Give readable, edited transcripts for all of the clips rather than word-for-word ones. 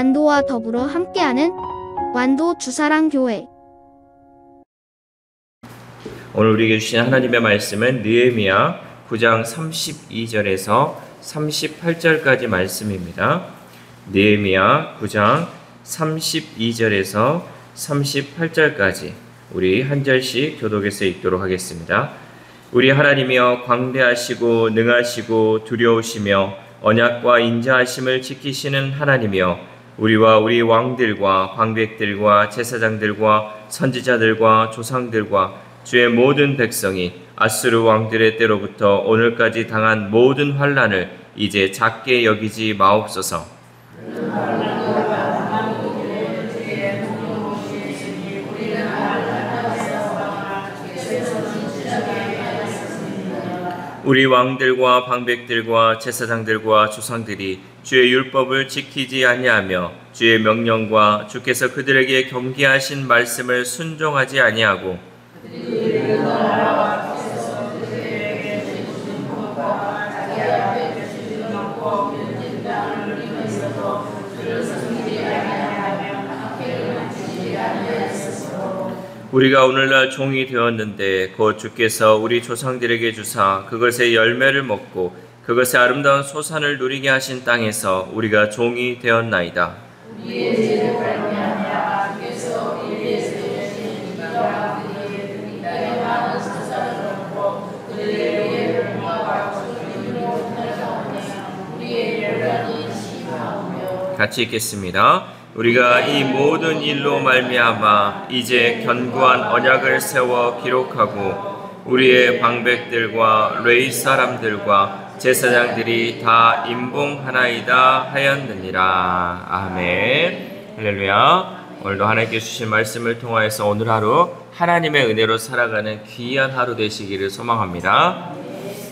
완도와 더불어 함께하는 완도 주사랑교회. 오늘 우리에게 주신 하나님의 말씀은 느헤미야 9장 32절에서 38절까지 말씀입니다. 느헤미야 9장 32절에서 38절까지 우리 한 절씩 교독해서 읽도록 하겠습니다. 우리 하나님이여 광대하시고 능하시고 두려우시며 언약과 인자하심을 지키시는 하나님이여 우리와 우리 왕들과 방백들과 제사장들과 선지자들과 조상들과 주의 모든 백성이 아수르 왕들의 때로부터 오늘까지 당한 모든 환난을 이제 작게 여기지 마옵소서. 우리 왕들과 방백들과 제사장들과 조상들이 주의 율법을 지키지 아니하며 주의 명령과 주께서 그들에게 경계하신 말씀을 순종하지 아니하고 우리가 오늘날 종이 되었는데 곧 주께서 우리 조상들에게 주사 그것의 열매를 먹고 그것의 아름다운 소산을 누리게 하신 땅에서 우리가 종이 되었나이다. 우리의 죄를 발견하며 주께서 우리의 죄를 지으시니까 그들이 땅에 많은 소산을 얻고 그들의 열매와 주님을 못하였사오니 우리의 열매는 심하오며. 같이 읽겠습니다. 우리가 이 모든 일로 말미암아 이제 견고한 언약을 세워 기록하고 우리의 방백들과 레위 사람들과 제사장들이 다 임봉하나이다 하였느니라. 아멘. 할렐루야. 오늘도 하나님께 주신 말씀을 통하여서 오늘 하루 하나님의 은혜로 살아가는 귀한 하루 되시기를 소망합니다.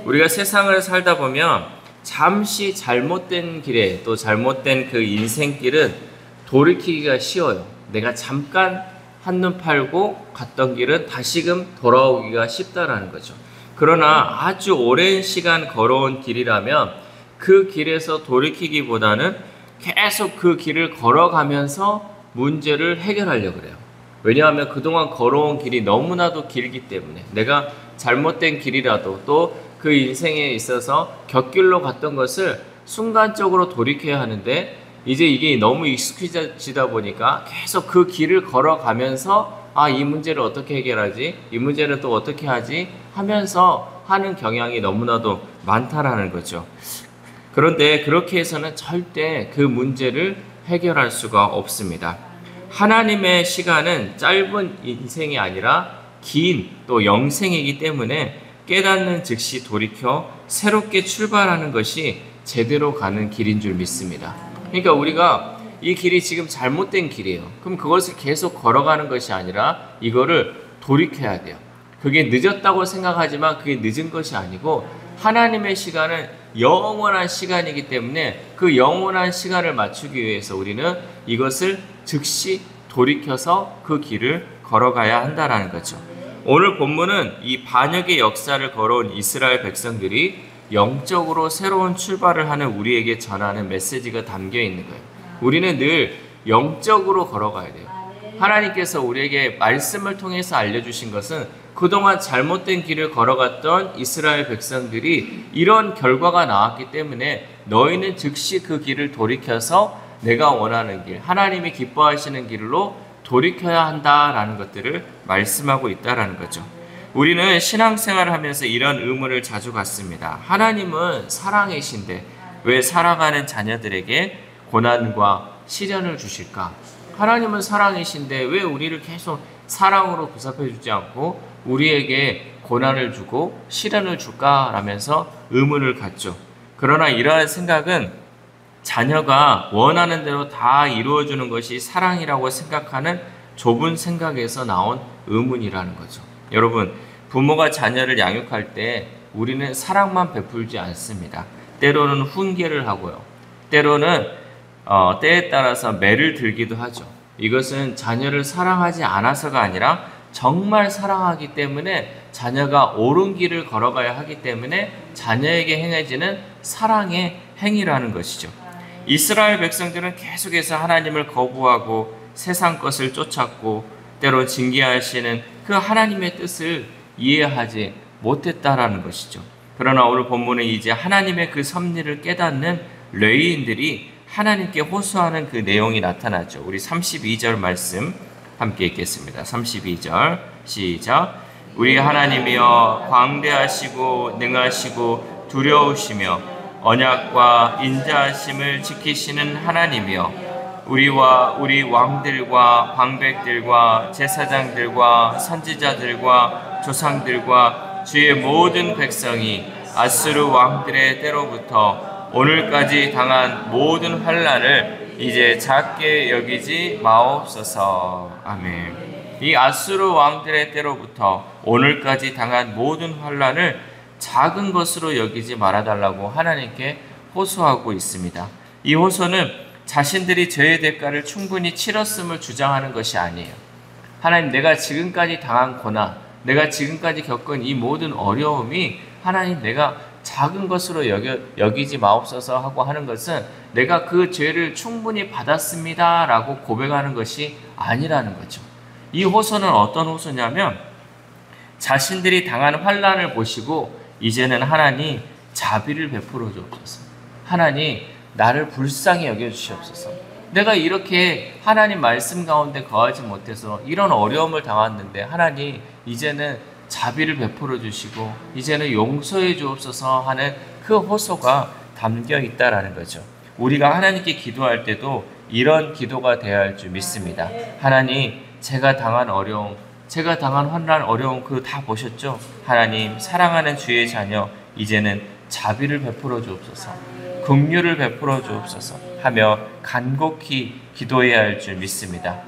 우리가 세상을 살다 보면 잠시 잘못된 길에 또 잘못된 그 인생길은 돌이키기가 쉬워요. 내가 잠깐 한눈 팔고 갔던 길은 다시금 돌아오기가 쉽다라는 거죠. 그러나 아주 오랜 시간 걸어온 길이라면 그 길에서 돌이키기보다는 계속 그 길을 걸어가면서 문제를 해결하려고 그래요. 왜냐하면 그동안 걸어온 길이 너무나도 길기 때문에 내가 잘못된 길이라도 또 그 인생에 있어서 곁길로 갔던 것을 순간적으로 돌이켜야 하는데 이제 이게 너무 익숙해지다 보니까 계속 그 길을 걸어가면서 이 문제를 어떻게 해결하지? 이 문제는 또 어떻게 하지? 하면서 하는 경향이 너무나도 많다라는 거죠. 그런데 그렇게 해서는 절대 그 문제를 해결할 수가 없습니다. 하나님의 시간은 짧은 인생이 아니라 긴 또 영생이기 때문에 깨닫는 즉시 돌이켜 새롭게 출발하는 것이 제대로 가는 길인 줄 믿습니다. 그러니까 우리가 이 길이 지금 잘못된 길이에요. 그럼 그것을 계속 걸어가는 것이 아니라 이거를 돌이켜야 돼요. 그게 늦었다고 생각하지만 그게 늦은 것이 아니고 하나님의 시간은 영원한 시간이기 때문에 그 영원한 시간을 맞추기 위해서 우리는 이것을 즉시 돌이켜서 그 길을 걸어가야 한다는 거죠. 오늘 본문은 이 반역의 역사를 걸어온 이스라엘 백성들이 영적으로 새로운 출발을 하는 우리에게 전하는 메시지가 담겨 있는 거예요. 우리는 늘 영적으로 걸어가야 돼요. 하나님께서 우리에게 말씀을 통해서 알려주신 것은 그동안 잘못된 길을 걸어갔던 이스라엘 백성들이 이런 결과가 나왔기 때문에 너희는 즉시 그 길을 돌이켜서 내가 원하는 길, 하나님이 기뻐하시는 길로 돌이켜야 한다라는 것들을 말씀하고 있다라는 거죠. 우리는 신앙생활을 하면서 이런 의문을 자주 갖습니다. 하나님은 사랑이신데 왜 살아가는 자녀들에게 고난과 시련을 주실까? 하나님은 사랑이신데 왜 우리를 계속 사랑으로 보살펴 주지 않고 우리에게 고난을 주고 시련을 줄까라면서 의문을 갖죠. 그러나 이러한 생각은 자녀가 원하는 대로 다 이루어주는 것이 사랑이라고 생각하는 좁은 생각에서 나온 의문이라는 거죠. 여러분, 부모가 자녀를 양육할 때 우리는 사랑만 베풀지 않습니다. 때로는 훈계를 하고요. 때로는 때에 따라서 매를 들기도 하죠. 이것은 자녀를 사랑하지 않아서가 아니라 정말 사랑하기 때문에 자녀가 옳은 길을 걸어가야 하기 때문에 자녀에게 행해지는 사랑의 행위라는 것이죠. 이스라엘 백성들은 계속해서 하나님을 거부하고 세상 것을 쫓았고 때로 징계하시는 그 하나님의 뜻을 이해하지 못했다라는 것이죠. 그러나 오늘 본문은 이제 하나님의 그 섭리를 깨닫는 레위인들이 하나님께 호소하는 그 내용이 나타나죠. 우리 32절 말씀 함께 읽겠습니다. 32절 시작. 우리 하나님이여 광대하시고 능하시고 두려우시며 언약과 인자하심을 지키시는 하나님이여 우리와 우리 왕들과 방백들과 제사장들과 선지자들과 조상들과 주의 모든 백성이 아수르 왕들의 때로부터 오늘까지 당한 모든 환난을 이제 작게 여기지 마옵소서. 아멘. 이 아수르 왕들의 때로부터 오늘까지 당한 모든 환난을 작은 것으로 여기지 말아달라고 하나님께 호소하고 있습니다. 이 호소는 자신들이 죄의 대가를 충분히 치렀음을 주장하는 것이 아니에요. 하나님, 내가 지금까지 당한 고난, 내가 지금까지 겪은 이 모든 어려움이 하나님 내가 작은 것으로 여기지 마옵소서 하고 하는 것은 내가 그 죄를 충분히 받았습니다 라고 고백하는 것이 아니라는 거죠. 이 호소는 어떤 호소냐면 자신들이 당한 환난을 보시고 이제는 하나님 자비를 베풀어 주옵소서. 하나님 나를 불쌍히 여겨주시옵소서. 내가 이렇게 하나님 말씀 가운데 거하지 못해서 이런 어려움을 당했는데 하나님 이제는 자비를 베풀어 주시고 이제는 용서해 주옵소서 하는 그 호소가 담겨 있다라는 거죠. 우리가 하나님께 기도할 때도 이런 기도가 되어야 할 줄 믿습니다. 하나님, 제가 당한 어려움, 제가 당한 환난, 어려움 그거 다 보셨죠? 하나님, 사랑하는 주의 자녀 이제는 자비를 베풀어 주옵소서, 긍휼을 베풀어 주옵소서 하며 간곡히 기도해야 할 줄 믿습니다.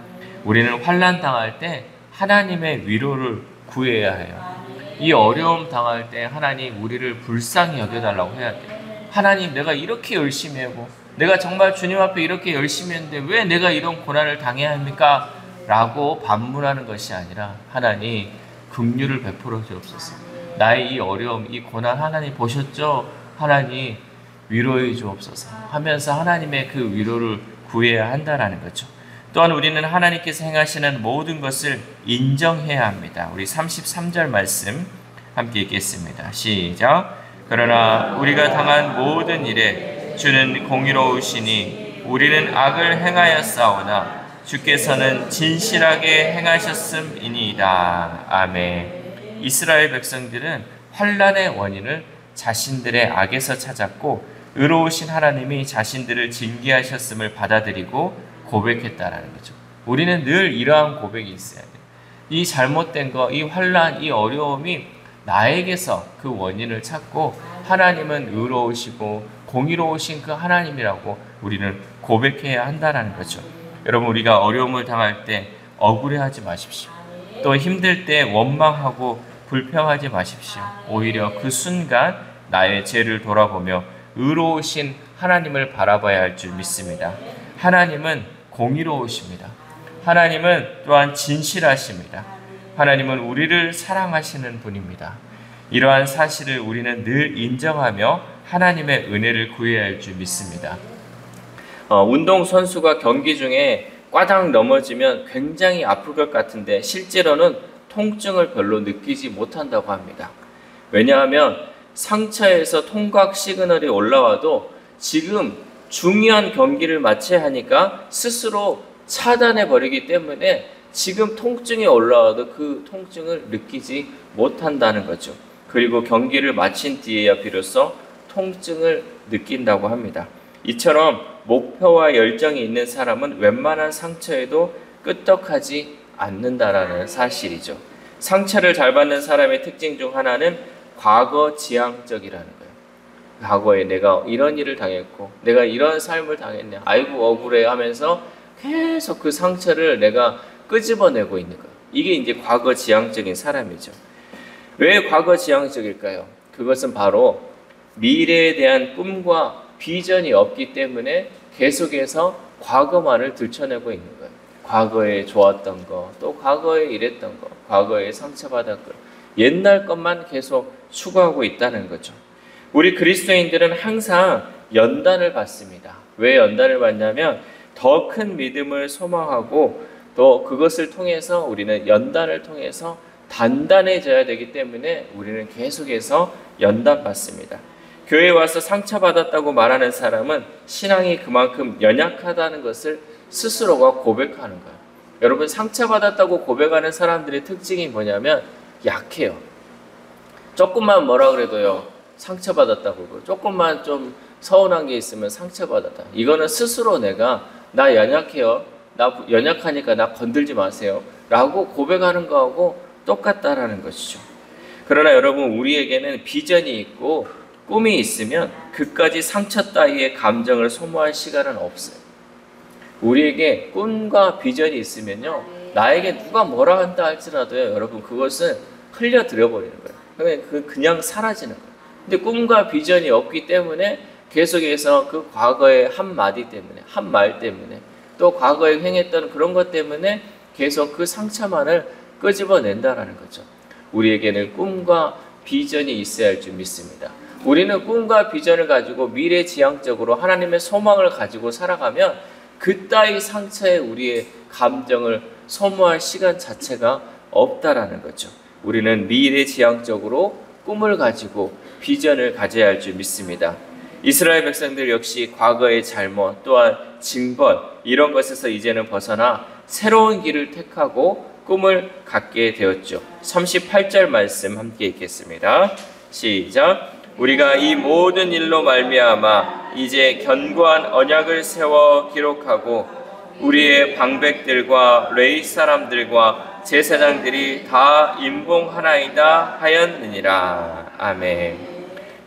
우리는 환난 당할 때 하나님의 위로를 구해야 해요. 이 어려움 당할 때 하나님 우리를 불쌍히 여겨달라고 해야 돼요. 하나님, 내가 이렇게 열심히 하고 내가 정말 주님 앞에 이렇게 열심히 했는데 왜 내가 이런 고난을 당해야 합니까? 라고 반문하는 것이 아니라 하나님 긍휼을 베풀어 주옵소서. 나의 이 어려움, 이 고난 하나님 보셨죠? 하나님 위로해 주옵소서 하면서 하나님의 그 위로를 구해야 한다는 거죠. 또한 우리는 하나님께서 행하시는 모든 것을 인정해야 합니다. 우리 33절 말씀 함께 읽겠습니다. 시작. 그러나 우리가 당한 모든 일에 주는 공의로우시니 우리는 악을 행하였사오나 주께서는 진실하게 행하셨음이니이다. 아멘. 이스라엘 백성들은 환난의 원인을 자신들의 악에서 찾았고 의로우신 하나님이 자신들을 징계하셨음을 받아들이고 고백했다라는 거죠. 우리는 늘 이러한 고백이 있어야 돼요. 이 잘못된 거, 이 환난, 이 어려움이 나에게서 그 원인을 찾고 하나님은 의로우시고 공의로우신 그 하나님이라고 우리는 고백해야 한다는 거죠. 여러분, 우리가 어려움을 당할 때 억울해하지 마십시오. 또 힘들 때 원망하고 불평하지 마십시오. 오히려 그 순간 나의 죄를 돌아보며 의로우신 하나님을 바라봐야 할 줄 믿습니다. 하나님은 공의로우십니다. 하나님은 또한 진실하십니다. 하나님은 우리를 사랑하시는 분입니다. 이러한 사실을 우리는 늘 인정하며 하나님의 은혜를 구해야 할 줄 믿습니다. 운동선수가 경기 중에 꽈당 넘어지면 굉장히 아플 것 같은데 실제로는 통증을 별로 느끼지 못한다고 합니다. 왜냐하면 상처에서 통각 시그널이 올라와도 지금 중요한 경기를 마쳐야 하니까 스스로 차단해 버리기 때문에 지금 통증이 올라와도 그 통증을 느끼지 못한다는 거죠. 그리고 경기를 마친 뒤에야 비로소 통증을 느낀다고 합니다. 이처럼 목표와 열정이 있는 사람은 웬만한 상처에도 끄떡하지 않는다라는 사실이죠. 상처를 잘 받는 사람의 특징 중 하나는 과거 지향적이라는 거예요. 과거에 내가 이런 일을 당했고 내가 이런 삶을 당했네, 아이고 억울해 하면서 계속 그 상처를 내가 끄집어내고 있는 거예요. 이게 이제 과거 지향적인 사람이죠. 왜 과거 지향적일까요? 그것은 바로 미래에 대한 꿈과 비전이 없기 때문에 계속해서 과거만을 들춰내고 있는 거예요. 과거에 좋았던 거, 또 과거에 이랬던 거, 과거에 상처받았던 거, 옛날 것만 계속 추구하고 있다는 거죠. 우리 그리스도인들은 항상 연단을 받습니다. 왜 연단을 받냐면 더 큰 믿음을 소망하고 또 그것을 통해서 우리는 연단을 통해서 단단해져야 되기 때문에 우리는 계속해서 연단받습니다. 교회에 와서 상처받았다고 말하는 사람은 신앙이 그만큼 연약하다는 것을 스스로가 고백하는 거예요. 여러분, 상처받았다고 고백하는 사람들의 특징이 뭐냐면 약해요. 조금만 뭐라 그래도요, 상처받았다고. 조금만 좀 서운한 게 있으면 상처받았다. 이거는 스스로 내가 나 연약해요, 나 연약하니까 나 건들지 마세요 라고 고백하는 거하고 똑같다라는 것이죠. 그러나 여러분, 우리에게는 비전이 있고 꿈이 있으면 그까지 상처 따위의 감정을 소모할 시간은 없어요. 우리에게 꿈과 비전이 있으면요, 나에게 누가 뭐라 한다 할지라도요, 여러분, 그것은 흘려들어 버리는 거예요. 그냥 사라지는 거예요. 근데 꿈과 비전이 없기 때문에 계속해서 그 과거의 한마디 때문에, 한 말 때문에, 또 과거에 행했던 그런 것 때문에 계속 그 상처만을 끄집어낸다라는 거죠. 우리에게는 꿈과 비전이 있어야 할 줄 믿습니다. 우리는 꿈과 비전을 가지고 미래지향적으로 하나님의 소망을 가지고 살아가면 그따위 상처에 우리의 감정을 소모할 시간 자체가 없다라는 거죠. 우리는 미래지향적으로 꿈을 가지고 비전을 가져야 할 줄 믿습니다. 이스라엘 백성들 역시 과거의 잘못 또한 징벌 이런 것에서 이제는 벗어나 새로운 길을 택하고 꿈을 갖게 되었죠. 38절 말씀 함께 읽겠습니다. 시작. 우리가 이 모든 일로 말미암아 이제 견고한 언약을 세워 기록하고 우리의 방백들과 레위 사람들과 제사장들이 다 임봉하나이다 하였느니라. 아멘.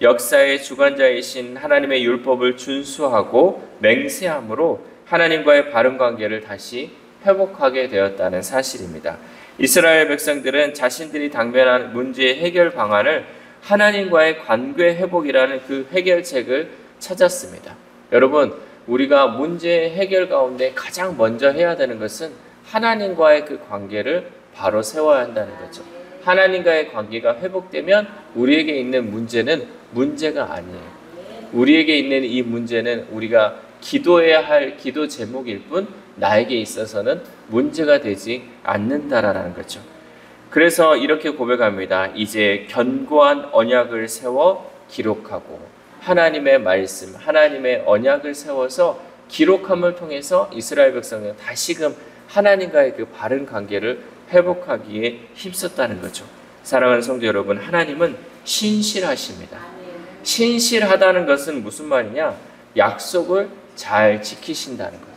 역사의 주관자이신 하나님의 율법을 준수하고 맹세함으로 하나님과의 바른 관계를 다시 회복하게 되었다는 사실입니다. 이스라엘 백성들은 자신들이 당면한 문제의 해결 방안을 하나님과의 관계 회복이라는 그 해결책을 찾았습니다. 여러분, 우리가 문제 해결 가운데 가장 먼저 해야 되는 것은 하나님과의 그 관계를 바로 세워야 한다는 거죠. 하나님과의 관계가 회복되면 우리에게 있는 문제는 문제가 아니에요. 우리에게 있는 이 문제는 우리가 기도해야 할 기도 제목일 뿐 나에게 있어서는 문제가 되지 않는다라는 거죠. 그래서 이렇게 고백합니다. 이제 견고한 언약을 세워 기록하고 하나님의 말씀, 하나님의 언약을 세워서 기록함을 통해서 이스라엘 백성은 다시금 하나님과의 그 바른 관계를 회복하기에 힘썼다는 거죠. 사랑하는 성도 여러분, 하나님은 신실하십니다. 신실하다는 것은 무슨 말이냐? 약속을 잘 지키신다는 거예요.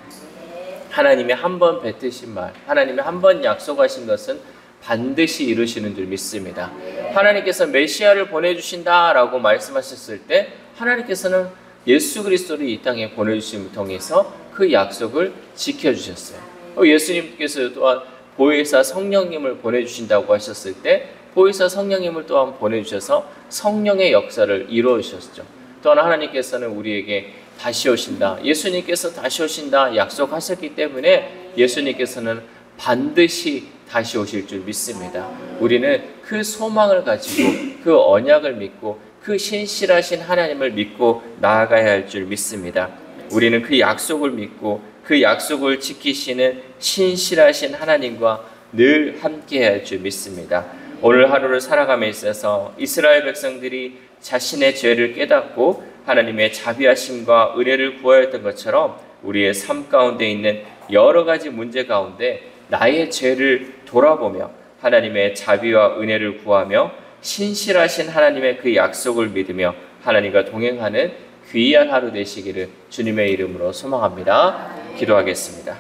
하나님이 한 번 뱉으신 말, 하나님이 한 번 약속하신 것은 반드시 이루시는 줄 믿습니다. 하나님께서 메시아를 보내주신다라고 말씀하셨을 때 하나님께서는 예수 그리스도를 이 땅에 보내주심을 통해서 그 약속을 지켜주셨어요. 예수님께서 또한 보혜사 성령님을 보내주신다고 하셨을 때 보혜사 성령님을 또한 보내주셔서 성령의 역사를 이루어주셨죠. 또한 하나님께서는 우리에게 다시 오신다, 예수님께서 다시 오신다 약속하셨기 때문에 예수님께서는 반드시 다시 오실 줄 믿습니다. 우리는 그 소망을 가지고 그 언약을 믿고 그 신실하신 하나님을 믿고 나아가야 할 줄 믿습니다. 우리는 그 약속을 믿고 그 약속을 지키시는 신실하신 하나님과 늘 함께해야 할 줄 믿습니다. 오늘 하루를 살아감에 있어서 이스라엘 백성들이 자신의 죄를 깨닫고 하나님의 자비하심과 은혜를 구하였던 것처럼 우리의 삶 가운데 있는 여러 가지 문제 가운데 나의 죄를 돌아보며 하나님의 자비와 은혜를 구하며 신실하신 하나님의 그 약속을 믿으며 하나님과 동행하는 귀한 하루 되시기를 주님의 이름으로 소망합니다. 기도하겠습니다.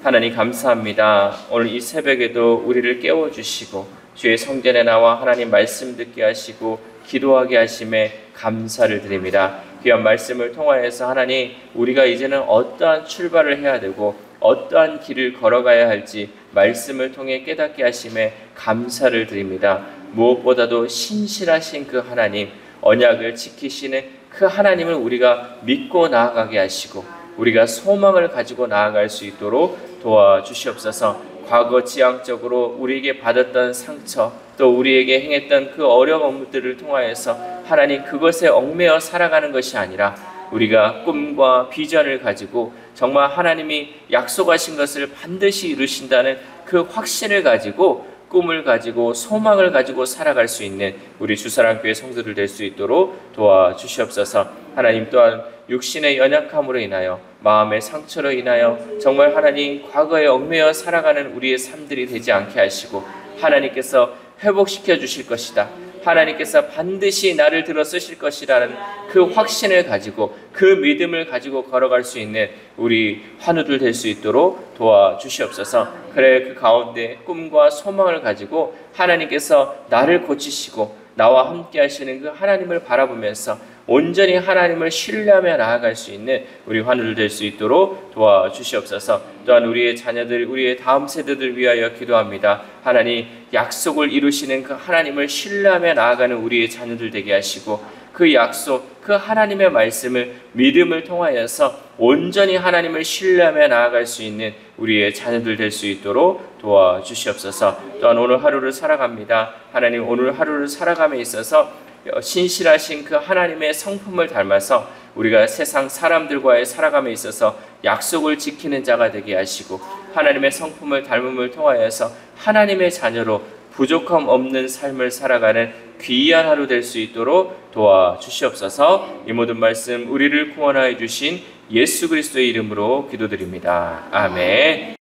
하나님 감사합니다. 오늘 이 새벽에도 우리를 깨워주시고 주의 성전에 나와 하나님 말씀 듣게 하시고 기도하게 하심에 감사를 드립니다. 귀한 말씀을 통하여서 하나님 우리가 이제는 어떠한 출발을 해야 되고 어떠한 길을 걸어가야 할지 말씀을 통해 깨닫게 하심에 감사를 드립니다. 무엇보다도 신실하신 그 하나님, 언약을 지키시는 그 하나님을 우리가 믿고 나아가게 하시고 우리가 소망을 가지고 나아갈 수 있도록 도와주시옵소서. 과거 지향적으로 우리에게 받았던 상처 또 우리에게 행했던 그 어려운 업무들을 통하여서 하나님 그것에 얽매여 살아가는 것이 아니라 우리가 꿈과 비전을 가지고 정말 하나님이 약속하신 것을 반드시 이루신다는 그 확신을 가지고 꿈을 가지고 소망을 가지고 살아갈 수 있는 우리 주사랑교회 성도들 될 수 있도록 도와주시옵소서. 하나님 또한 육신의 연약함으로 인하여 마음의 상처로 인하여 정말 하나님 과거에 얽매여 살아가는 우리의 삶들이 되지 않게 하시고 하나님께서 회복시켜 주실 것이다. 하나님께서 반드시 나를 들어 쓰실 것이라는 그 확신을 가지고 그 믿음을 가지고 걸어갈 수 있는 우리 환우들 될 수 있도록 도와주시옵소서. 그래 그 가운데 꿈과 소망을 가지고 하나님께서 나를 고치시고 나와 함께 하시는 그 하나님을 바라보면서 온전히 하나님을 신뢰하며 나아갈 수 있는 우리 환우들 될 수 있도록 도와주시옵소서. 또한 우리의 자녀들, 우리의 다음 세대들 위하여 기도합니다. 하나님 약속을 이루시는 그 하나님을 신뢰하며 나아가는 우리의 자녀들 되게 하시고 그 약속, 그 하나님의 말씀을 믿음을 통하여서 온전히 하나님을 신뢰하며 나아갈 수 있는 우리의 자녀들 될 수 있도록 도와주시옵소서. 또한 오늘 하루를 살아갑니다. 하나님 오늘 하루를 살아감에 있어서 신실하신 그 하나님의 성품을 닮아서 우리가 세상 사람들과의 살아감에 있어서 약속을 지키는 자가 되게 하시고 하나님의 성품을 닮음을 통하여서 하나님의 자녀로 부족함 없는 삶을 살아가는 귀한 하루 될 수 있도록 도와주시옵소서. 이 모든 말씀 우리를 구원하여 주신 예수 그리스도의 이름으로 기도드립니다. 아멘.